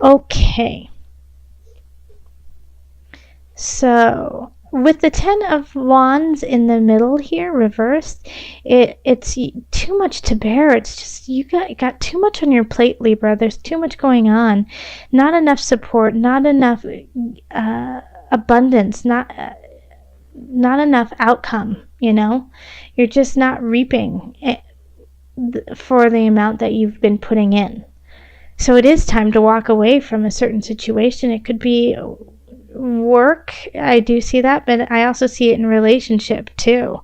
Okay. So, with the Ten of Wands in the middle here, reversed, it's too much to bear. It's just, you got too much on your plate, Libra. There's too much going on. Not enough support, not enough abundance, not enough outcome, you know? You're just not reaping for the amount that you've been putting in. So it is time to walk away from a certain situation. It could be work, I do see that, but I also see it in relationship too.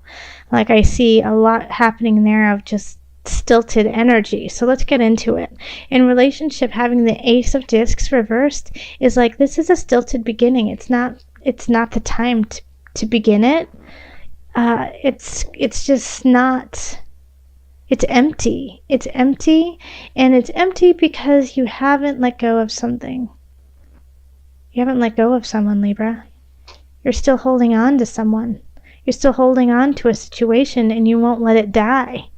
Like, I see a lot happening there of just stilted energy. So let's get into it. In relationship, having the Ace of Discs reversed is like, this is a stilted beginning. It's not the time to begin it. It's just not. It's empty. It's empty, and it's empty because you haven't let go of something. You haven't let go of someone, Libra. You're still holding on to someone. You're still holding on to a situation, and you won't let it die.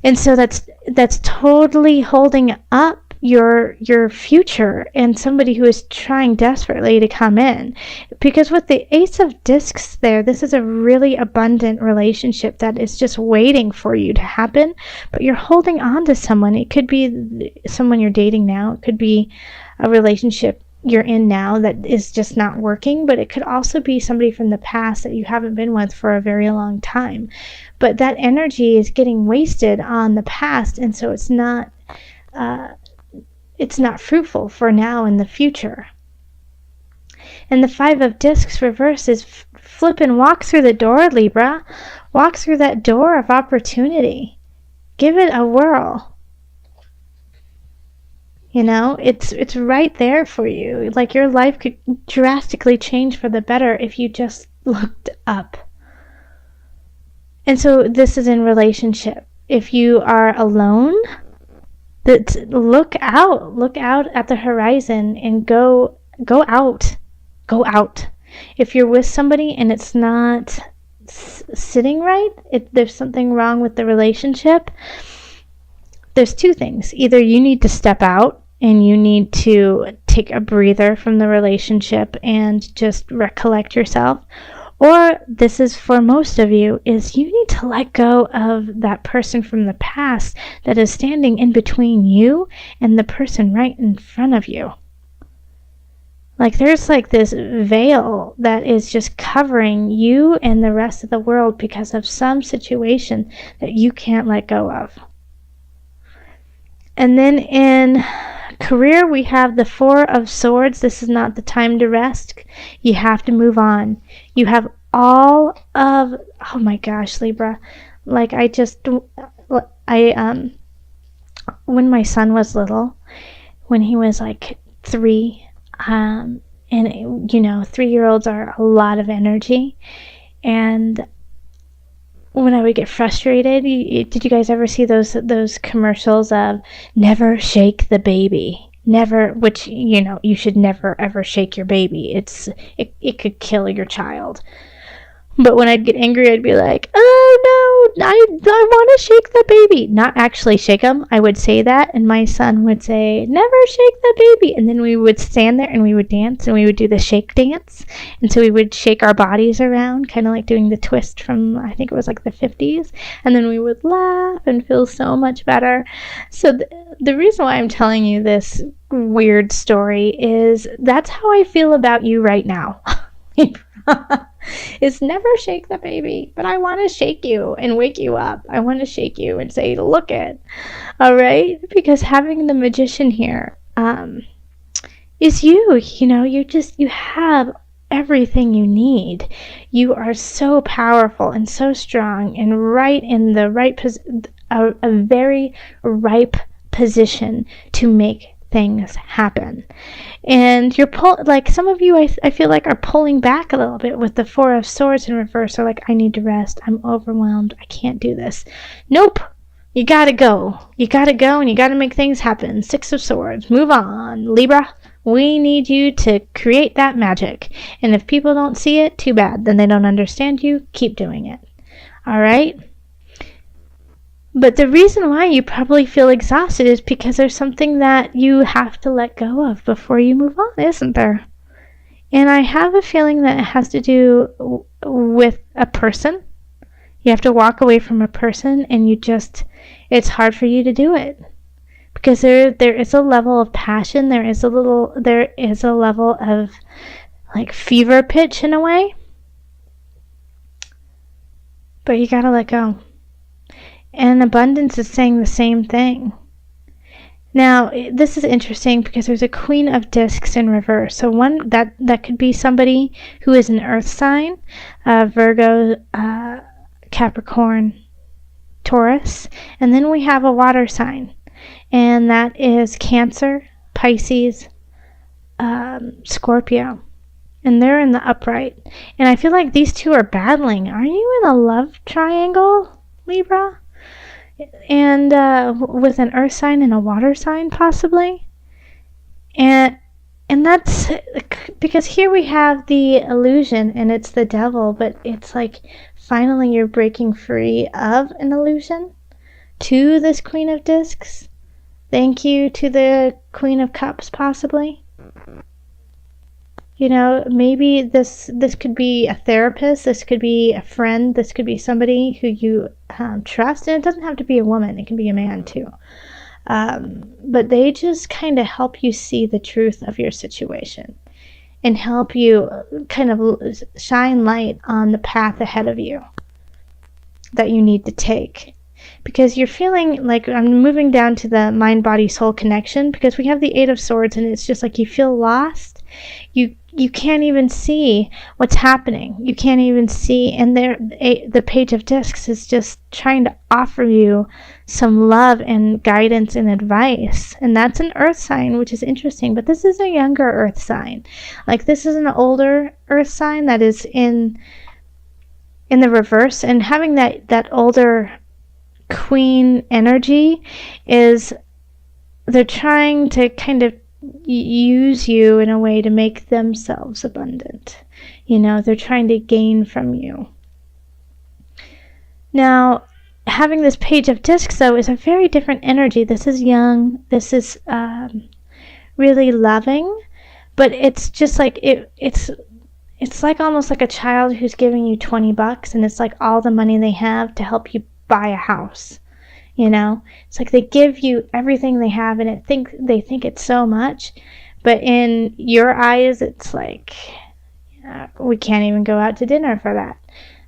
And so that's totally holding up your future and somebody who is trying desperately to come in. Because with the Ace of Discs there, this is a really abundant relationship that is just waiting for you to happen, but you're holding on to someone. It could be someone you're dating now. It could be a relationship you're in now that is just not working, but it could also be somebody from the past that you haven't been with for a very long time. But that energy is getting wasted on the past, and so it's not fruitful for now in the future. And the Five of Discs reverse is flip and walk through the door, Libra. Walk through that door of opportunity. Give it a whirl. You know, it's right there for you. Like, your life could drastically change for the better if you just looked up. And so this is in relationship. If you are alone, look out at the horizon and go out. If you're with somebody and it's not sitting right, there's something wrong with the relationship. There's two things. Either you need to step out and you need to take a breather from the relationship and just recollect yourself, or this is for most of you, is you need to let go of that person from the past that is standing in between you and the person right in front of you. Like, there's like this veil that is just covering you and the rest of the world because of some situation that you can't let go of. And then in career, we have the Four of Swords. This is not the time to rest. You have to move on. You have all of, oh my gosh, Libra. Like, when my son was little, when he was like 3, and you know, 3-year-olds are a lot of energy. And when I would get frustrated, did you guys ever see those commercials of never shake the baby? Never, which, you know, you should never ever shake your baby. It could kill your child. But when I'd get angry, I'd be like, oh no, I want to shake the baby. Not actually shake him. I would say that, and my son would say, never shake the baby. And then we would stand there and we would dance, and we would do the shake dance. And so we would shake our bodies around, kind of like doing the twist from, I think it was like the 50s. And then we would laugh and feel so much better. So the reason why I'm telling you this weird story is that's how I feel about you right now. Is never shake the baby, but I want to shake you and wake you up. I want to shake you and say, look it. All right? Because having the Magician here is you. You know, you have everything you need. You are so powerful and so strong and right in the right a very ripe position to make things happen. And you're like, some of you I feel like are pulling back a little bit with the Four of Swords in reverse. Or like, I need to rest, I'm overwhelmed, I can't do this. Nope, you gotta go and you gotta make things happen. Six of Swords, move on, Libra. We need you to create that magic, and if people don't see it, too bad, then they don't understand you. Keep doing it. All right. But the reason why you probably feel exhausted is because there's something that you have to let go of before you move on, isn't there? And I have a feeling that it has to do with a person. You have to walk away from a person, and it's hard for you to do it. Because there is a level of passion, there is a level of like fever pitch in a way. But you gotta let go. And abundance is saying the same thing. Now, this is interesting because there's a Queen of Discs in reverse. So one that could be somebody who is an earth sign, Virgo, Capricorn, Taurus. And then we have a water sign, and that is Cancer, Pisces, Scorpio. And they're in the upright. And I feel like these two are battling. Are you in a love triangle, Libra? And with an earth sign and a water sign, possibly. And that's because here we have the illusion, and it's the devil, but it's like finally you're breaking free of an illusion to this Queen of Discs. Thank you to the Queen of Cups, possibly. You know, maybe this could be a therapist, this could be a friend, this could be somebody who you trust, and it doesn't have to be a woman, it can be a man too. But they just kind of help you see the truth of your situation and help you kind of shine light on the path ahead of you that you need to take. Because you're feeling like, I'm moving down to the mind, body, soul connection, because we have the Eight of Swords, and it's just like you feel lost. You can't even see what's happening. You can't even see, and the Page of Discs is just trying to offer you some love and guidance and advice. And that's an earth sign, which is interesting, but this is a younger earth sign. Like, this is an older earth sign that is in the reverse, and having that older queen energy is they're trying to kind of use you in a way to make themselves abundant. You know, they're trying to gain from you. Now, having this Page of Discs, though, is a very different energy. This is young. This is really loving, but it's just like it's like almost like a child who's giving you $20, and it's like all the money they have to help you buy a house. You know, it's like they give you everything they have, and they think it's so much, but in your eyes, it's like we can't even go out to dinner for that.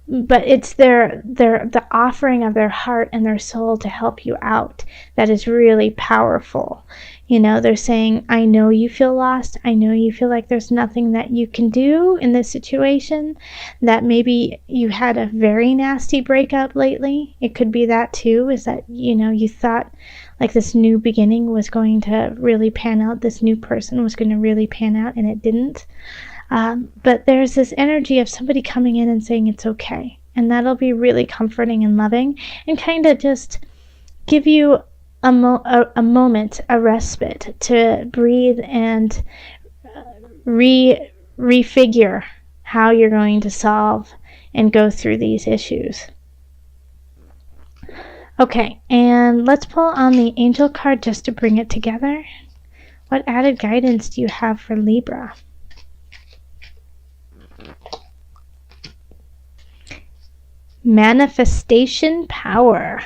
But it's the offering of their heart and their soul to help you out that is really powerful. You know, they're saying, I know you feel lost. I know you feel like there's nothing that you can do in this situation, that maybe you had a very nasty breakup lately. It could be that too, is that, you know, you thought like this new beginning was going to really pan out. This new person was going to really pan out, and it didn't. But there's this energy of somebody coming in and saying it's okay. And that'll be really comforting and loving, and kind of just give you a moment, a respite to breathe and refigure how you're going to solve and go through these issues. Okay, and let's pull on the angel card just to bring it together. What added guidance do you have for Libra? Manifestation power.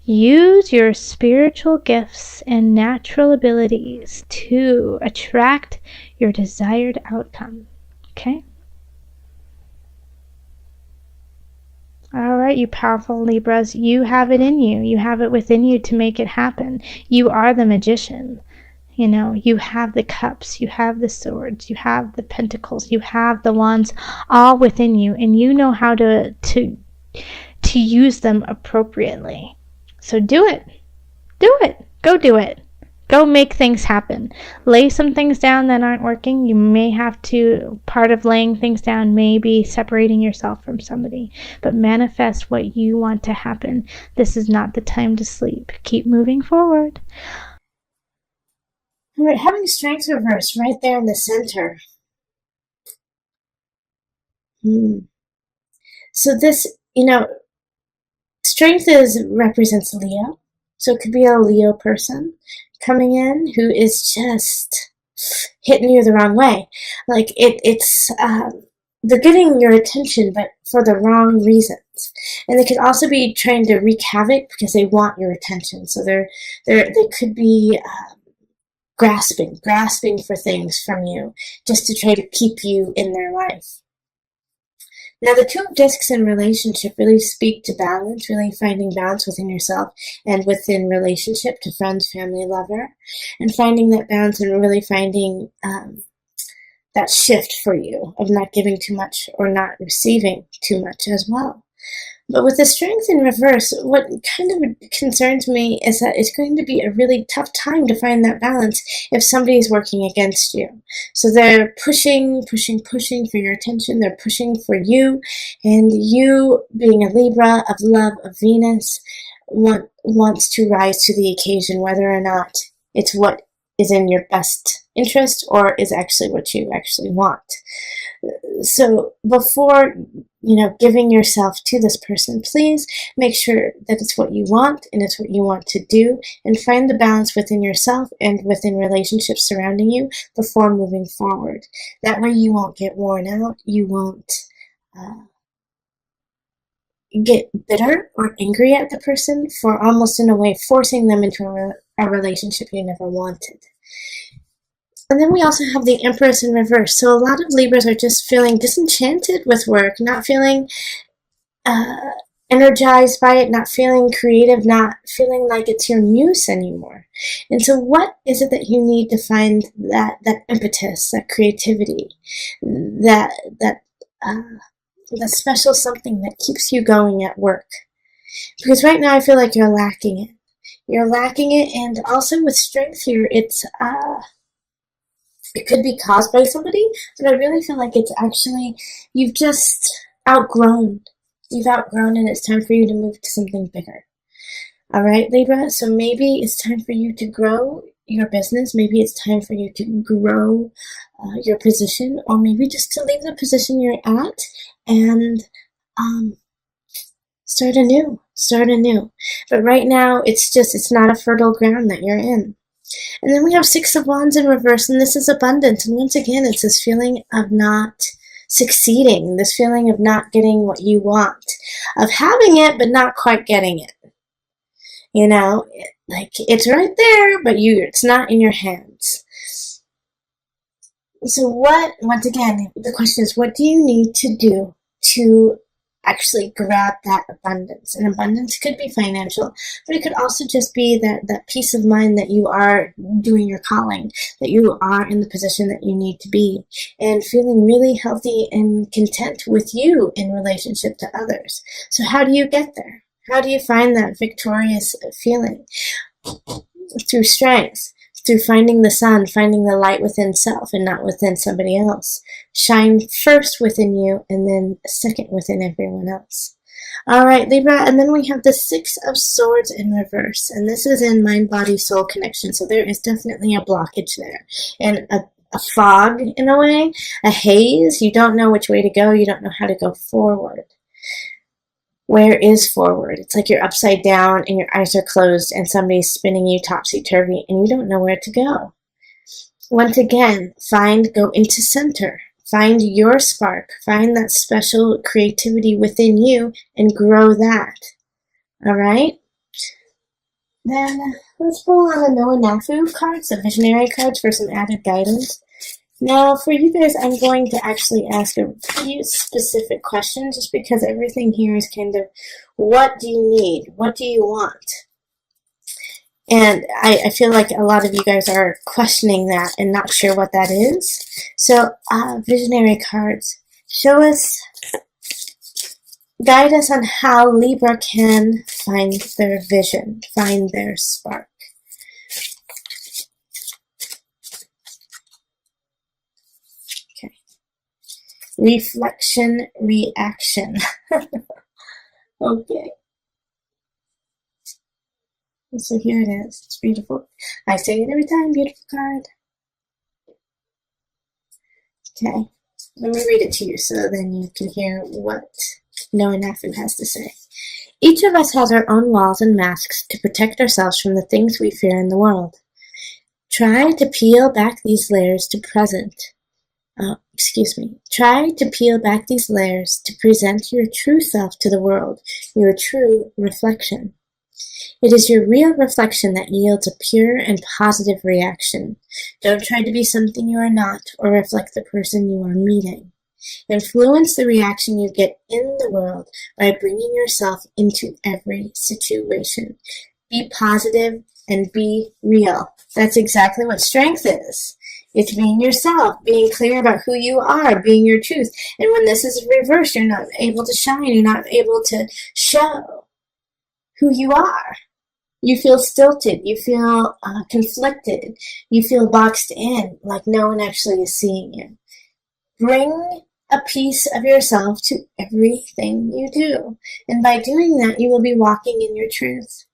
Use your spiritual gifts and natural abilities to attract your desired outcome. Okay? All right, you powerful Libras, you have it in you. You have it within you to make it happen. You are the magician. You know, you have the cups, you have the swords, you have the pentacles, you have the wands, all within you, and you know how to use them appropriately. So do it. Do it. Go do it. Go make things happen. Lay some things down that aren't working. You may have to, part of laying things down may be separating yourself from somebody, but manifest what you want to happen. This is not the time to sleep. Keep moving forward. We're having strength reverse right there in the center. So this, you know, Strength represents Leo. So it could be a Leo person coming in who is just hitting you the wrong way. Like they're getting your attention, but for the wrong reasons. And they could also be trying to wreak havoc because they want your attention. So they could be grasping for things from you just to try to keep you in their life. Now, the two of discs in relationship really speak to balance, really finding balance within yourself and within relationship to friends, family, lover, and finding that balance and really finding that shift for you of not giving too much or not receiving too much as well. But with the strength in reverse, what kind of concerns me is that it's going to be a really tough time to find that balance if somebody is working against you. So they're pushing for your attention. They're pushing for you, and you, being a Libra of love of Venus, wants to rise to the occasion, whether or not it's what is in your best interest or is actually what you actually want. So before giving yourself to this person, please make sure that it's what you want and it's what you want to do, and find the balance within yourself and within relationships surrounding you before moving forward. That way you won't get worn out, you won't get bitter or angry at the person for almost in a way forcing them into a relationship you never wanted. And then we also have the Empress in reverse. So a lot of Libras are just feeling disenchanted with work, not feeling energized by it, not feeling creative, not feeling like it's your muse anymore. And so what is it that you need to find that impetus, that creativity, that special something that keeps you going at work? Because right now I feel like you're lacking it. You're lacking it, and also with strength here, it could be caused by somebody, but I really feel like it's actually, you've just outgrown. You've outgrown, and it's time for you to move to something bigger. All right, Libra? So maybe it's time for you to grow your business. Maybe it's time for you to grow your position, or maybe just to leave the position you're at and start anew. But right now, it's not a fertile ground that you're in. And then we have Six of Wands in reverse, and this is abundance. And once again, it's this feeling of not succeeding, this feeling of not getting what you want, of having it but not quite getting it. Like it's right there, but it's not in your hands. So once again, the question is, what do you need to do to actually grab that abundance? And abundance could be financial, but it could also just be that peace of mind that you are doing your calling, that you are in the position that you need to be, and feeling really healthy and content with you in relationship to others. So how do you get there? How do you find that victorious feeling? Through strength. Through finding the sun, finding the light within self and not within somebody else. Shine first within you and then second within everyone else. All right, Libra, and then we have the Six of Swords in reverse, and this is in mind-body-soul connection, so there is definitely a blockage there, and a fog in a way, a haze. You don't know which way to go, you don't know how to go forward. Where is forward? It's like you're upside down and your eyes are closed and somebody's spinning you topsy-turvy and you don't know where to go. Once again, go into center. Find your spark. Find that special creativity within you and grow that. All right? Then let's pull on the Noah Nafu cards, the visionary cards, for some added guidance. Now, for you guys, I'm going to actually ask a few specific questions just because everything here is kind of, what do you need? What do you want? And I feel like a lot of you guys are questioning that and not sure what that is. So, visionary cards, guide us on how Libra can find their vision, find their spark. Reflection, reaction. Okay. So here it is. It's beautiful. I say it every time. Beautiful card. Okay. Let me read it to you so then you can hear what No one nothing has to say. Each of us has our own walls and masks to protect ourselves from the things we fear in the world. Try to peel back these layers to Try to peel back these layers to present your true self to the world, your true reflection. It is your real reflection that yields a pure and positive reaction. Don't try to be something you are not or reflect the person you are meeting. Influence the reaction you get in the world by bringing yourself into every situation. Be positive and be real. That's exactly what strength is. It's being yourself, being clear about who you are, being your truth. And when this is reversed, you're not able to shine. You're not able to show who you are. You feel stilted. You feel conflicted. You feel boxed in, like no one actually is seeing you. Bring a piece of yourself to everything you do. And by doing that, you will be walking in your truth.